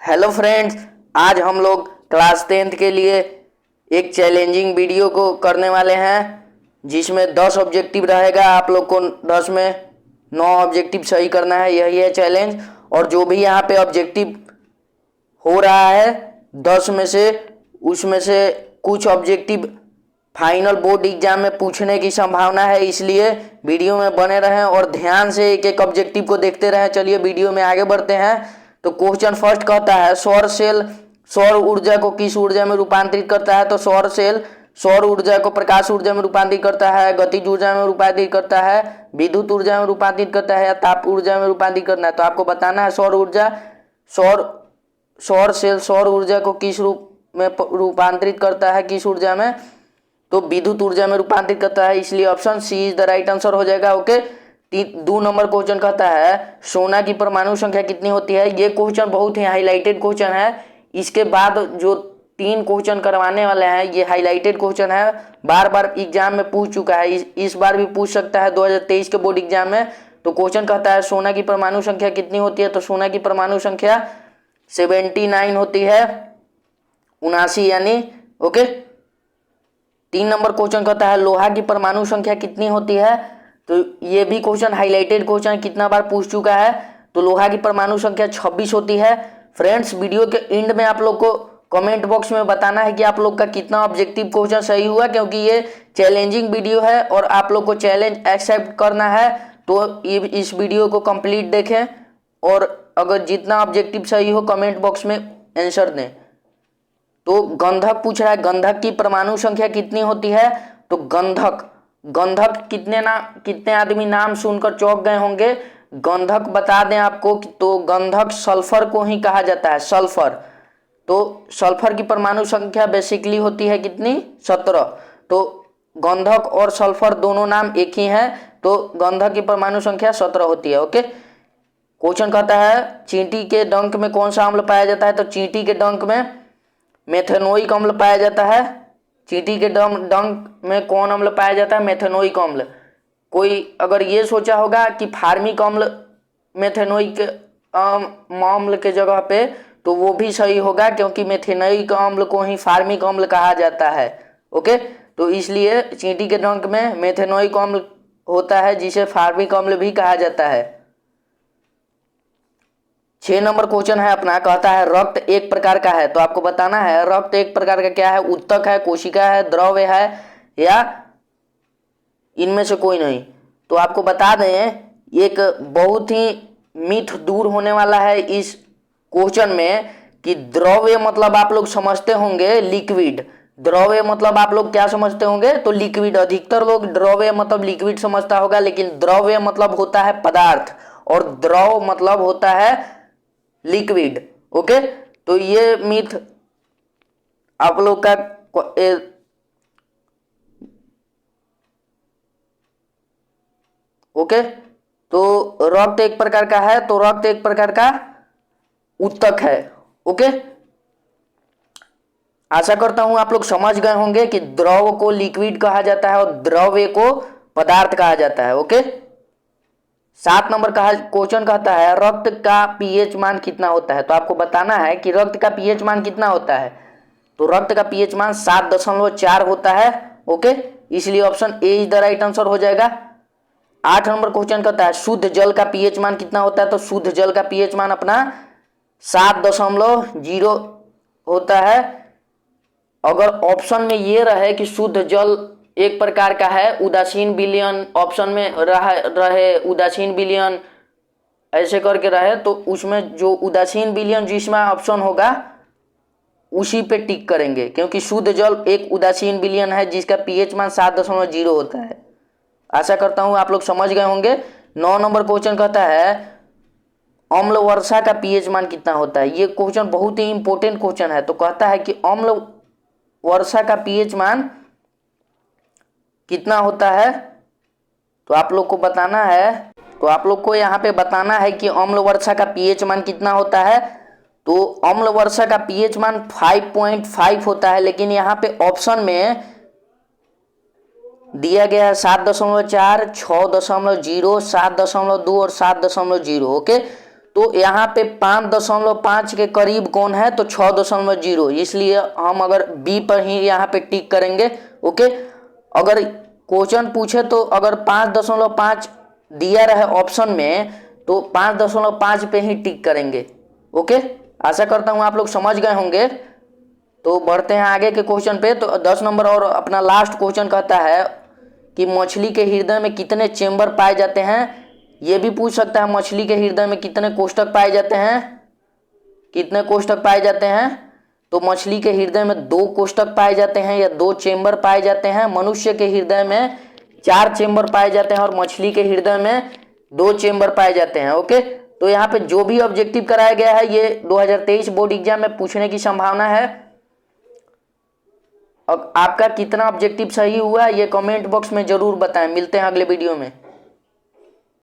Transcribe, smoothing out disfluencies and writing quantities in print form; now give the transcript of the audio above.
Hello friends, आज हम लोग क्लास 10th के लिए एक चैलेंजिंग वीडियो को करने वाले हैं जिसमें 10 ऑब्जेक्टिव रहेगा। आप लोग को 10 में 9 ऑब्जेक्टिव सही करना है, यही है चैलेंज। और जो भी यहाँ पे ऑब्जेक्टिव हो रहा है 10 में से, उसमें से कुछ ऑब्जेक्टिव फाइनल बोर्ड एग्जाम में पूछने की संभावना है, इसलिए वीडियो में बने रहें और ध्यान से एक एक ऑब्जेक्टिव को देखते रहें। चलिए वीडियो में आगे बढ़ते हैं। तो क्वेश्चन फर्स्ट कहता है सौर सेल सौर ऊर्जा को किस ऊर्जा में रूपांतरित करता है। तो सौर सेल सौर ऊर्जा को प्रकाश ऊर्जा में रूपांतरित करता है, गतिज ऊर्जा में रूपांतरित करता है, विद्युत ऊर्जा में रूपांतरित करता है या ताप ऊर्जा में रूपांतरित करना है। तो आपको बताना है सौर सेल सौर ऊर्जा को किस रूप में रूपांतरित करता है, किस ऊर्जा में। तो विद्युत ऊर्जा में रूपांतरित करता है, इसलिए option C is the right answer हो जाएगा। ओके, 2 नंबर क्वेश्चन कहता है सोना की परमाणु संख्या कितनी होती है। ये क्वेश्चन बहुत ही हाईलाइटेड क्वेश्चन है। इसके बाद जो 3 क्वेश्चन करवाने वाले हैं ये हाईलाइटेड क्वेश्चन है, बार बार एग्जाम में पूछ चुका है, इस बार भी पूछ सकता है 2023 के बोर्ड एग्जाम में। तो क्वेश्चन कहता है सोना की परमाणु संख्या कितनी होती है। तो सोना की परमाणु संख्या 79 होती है, 79 यानी। ओके, 3 नंबर क्वेश्चन कहता है लोहा की परमाणु संख्या कितनी होती है। तो ये भी क्वेश्चन हाईलाइटेड क्वेश्चन कितना बार पूछ चुका है। तो लोहा की परमाणु संख्या 26 होती है। फ्रेंड्स, वीडियो के एंड में आप लोग को कमेंट बॉक्स में बताना है कि आप लोग का कितना ऑब्जेक्टिव क्वेश्चन सही हुआ, क्योंकि ये चैलेंजिंग वीडियो है और आप लोग को चैलेंज एक्सेप्ट करना है। तो इस वीडियो को कंप्लीट देखें और अगर जितना ऑब्जेक्टिव सही हो कमेंट बॉक्स में आंसर दें। तो गंधक पूछ रहा है गंधक की परमाणु संख्या कितनी होती है। तो गंधक कितने आदमी नाम सुनकर चौंक गए होंगे। गंधक बता दें आपको तो गंधक सल्फर को ही कहा जाता है, सल्फर। तो सल्फर की परमाणु संख्या बेसिकली होती है कितनी, 17। तो गंधक और सल्फर दोनों नाम एक ही हैं, तो गंधक की परमाणु संख्या 17 होती है। ओके, क्वेश्चन कहता है चींटी के डंक में कौन सा अम्ल पाया जाता है। तो चींटी के डंक में मेथेनोइक अम्ल पाया जाता है। चींटी के डंक में कौन अम्ल पाया जाता है, मेथेनोइक अम्ल। कोई अगर ये सोचा होगा कि फार्मिक अम्ल मेथेनोइक अम्ल के जगह पे, तो वो भी सही होगा, क्योंकि मेथेनोइक अम्ल को ही फार्मिक अम्ल कहा जाता है। ओके, तो इसलिए चींटी के डंक में मेथेनोइक अम्ल होता है जिसे फार्मिक अम्ल भी कहा जाता है। 6 नंबर क्वेश्चन है अपना, कहता है रक्त एक प्रकार का है। तो आपको बताना है रक्त एक प्रकार का क्या है, उत्तक है, कोशिका है, द्रव है या इनमें से कोई नहीं। तो आपको बता दें एक बहुत ही मिथ दूर होने वाला है इस क्वेश्चन में कि द्रव्य मतलब आप लोग समझते होंगे लिक्विड। द्रव्य मतलब आप लोग क्या समझते होंगे, तो लिक्विड। अधिकतर लोग द्रव्य मतलब लिक्विड समझता होगा, लेकिन द्रव्य मतलब होता है पदार्थ और द्रव मतलब होता है लिक्विड। ओके, तो ये मिथ आप लोग का ओके। तो रक्त एक प्रकार का है, तो रक्त एक प्रकार का उत्तक है। ओके, आशा करता हूं आप लोग समझ गए होंगे कि द्रव को लिक्विड कहा जाता है और द्रव्य को पदार्थ कहा जाता है। ओके, 7 नंबर का क्वेश्चन कहता है रक्त का पीएच मान कितना होता है। तो आपको बताना है कि रक्त का पीएच मान कितना होता है। तो रक्त का पीएच मान 7.4 होता है। ओके, इसलिए option A is the right answer हो जाएगा। 8 नंबर क्वेश्चन कहता है शुद्ध जल का पीएच मान कितना होता है। तो शुद्ध जल का पीएच मान अपना 7.0 होता है। अगर ऑप्शन में ये रहे कि शुद्ध जल एक प्रकार का है, उदासीन विलयन ऑप्शन में रहे उदासीन विलयन ऐसे करके रहे, तो उसमें जो उदासीन विलयन जिसमें ऑप्शन होगा उसी पे टिक करेंगे, क्योंकि शुद्ध जल एक उदासीन विलयन है जिसका पीएच मान 7.0 होता है। आशा करता हूं आप लोग समझ गए होंगे। 9 नंबर क्वेश्चन कहता है अम्ल वर्षा का पीएच मान कितना होता है। ये क्वेश्चन बहुत ही इंपॉर्टेंट क्वेश्चन है। तो कहता है कि अम्ल वर्षा का पीएच मान कितना होता है। तो आप लोग को बताना है, तो आप लोग को यहाँ पे बताना है कि अम्ल वर्षा का पीएच मान कितना होता है। तो अम्ल वर्षा का पीएच मान 5.5 होता है, लेकिन यहाँ पे ऑप्शन में दिया गया है 7.4, 6.0, 7.2 और 7.0। ओके, तो यहाँ पे 5.5 के करीब कौन है, तो 6.0, इसलिए हम अगर बी पर ही यहाँ पे टिक करेंगे। ओके, अगर क्वेश्चन पूछे तो अगर 5.5 दिया रहे ऑप्शन में तो 5.5 पे ही टिक करेंगे। ओके, आशा करता हूँ आप लोग समझ गए होंगे। तो बढ़ते हैं आगे के क्वेश्चन पे। तो 10 नंबर और अपना लास्ट क्वेश्चन कहता है कि मछली के हृदय में कितने चेंबर पाए जाते हैं। ये भी पूछ सकता है मछली के हृदय में कितने कोष्ठक पाए जाते हैं, कितने कोष्ठक पाए जाते हैं। तो मछली के हृदय में 2 कोष्ठक पाए जाते हैं या 2 चेंबर पाए जाते हैं। मनुष्य के हृदय में 4 चेंबर पाए जाते हैं और मछली के हृदय में 2 चेंबर पाए जाते हैं। ओके, तो यहाँ पे जो भी ऑब्जेक्टिव कराया गया है ये 2023 बोर्ड एग्जाम में पूछने की संभावना है। अब आपका कितना ऑब्जेक्टिव सही हुआ ये कमेंट बॉक्स में जरूर बताएं। मिलते हैं अगले वीडियो में।